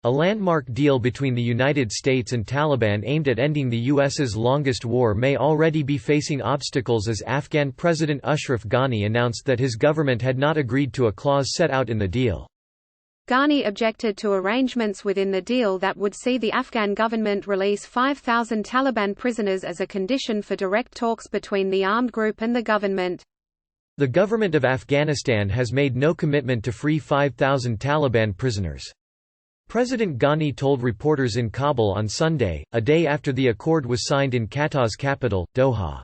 A landmark deal between the United States and Taliban aimed at ending the U.S.'s longest war may already be facing obstacles as Afghan President Ashraf Ghani announced that his government had not agreed to a clause set out in the deal. Ghani objected to arrangements within the deal that would see the Afghan government release 5,000 Taliban prisoners as a condition for direct talks between the armed group and the government. The government of Afghanistan has made no commitment to free 5,000 Taliban prisoners. President Ghani told reporters in Kabul on Sunday, a day after the accord was signed in Qatar's capital, Doha.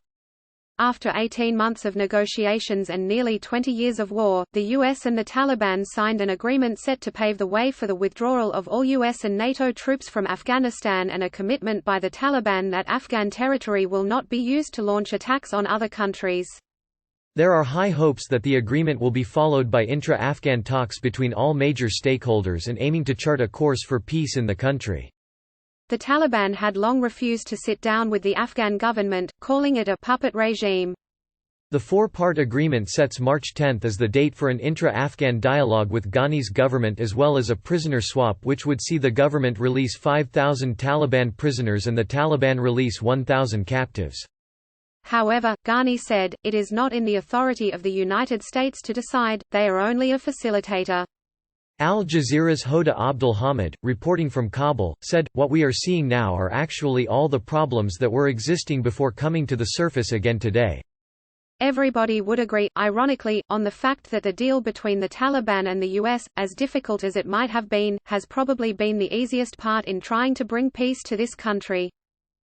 After 18 months of negotiations and nearly 20 years of war, the US and the Taliban signed an agreement set to pave the way for the withdrawal of all US and NATO troops from Afghanistan and a commitment by the Taliban that Afghan territory will not be used to launch attacks on other countries. There are high hopes that the agreement will be followed by intra-Afghan talks between all major stakeholders and aiming to chart a course for peace in the country. The Taliban had long refused to sit down with the Afghan government, calling it a puppet regime. The four-part agreement sets March 10 as the date for an intra-Afghan dialogue with Ghani's government as well as a prisoner swap which would see the government release 5,000 Taliban prisoners and the Taliban release 1,000 captives. However, Ghani said, it is not in the authority of the United States to decide, they are only a facilitator. Al Jazeera's Hoda Abdul Hamid, reporting from Kabul, said, "What we are seeing now are actually all the problems that were existing before coming to the surface again today." Everybody would agree, ironically, on the fact that the deal between the Taliban and the US, as difficult as it might have been, has probably been the easiest part in trying to bring peace to this country.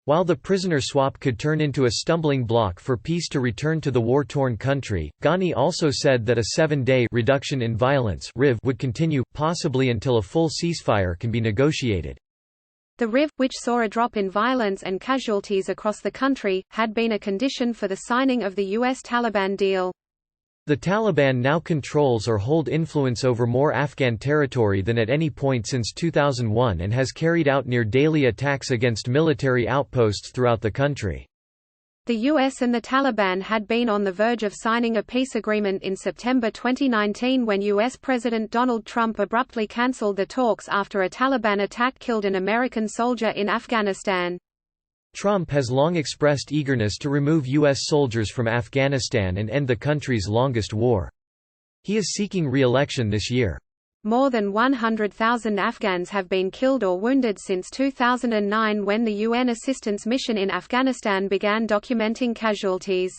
While the prisoner swap could turn into a stumbling block for peace to return to the war-torn country, Ghani also said that a 7-day reduction in violence would continue, possibly until a full ceasefire can be negotiated. The RIV, which saw a drop in violence and casualties across the country, had been a condition for the signing of the US-Taliban deal. The Taliban now controls or hold influence over more Afghan territory than at any point since 2001 and has carried out near-daily attacks against military outposts throughout the country. The US and the Taliban had been on the verge of signing a peace agreement in September 2019 when US President Donald Trump abruptly cancelled the talks after a Taliban attack killed an American soldier in Afghanistan. Trump has long expressed eagerness to remove U.S. soldiers from Afghanistan and end the country's longest war. He is seeking re-election this year. More than 100,000 Afghans have been killed or wounded since 2009 when the UN assistance mission in Afghanistan began documenting casualties.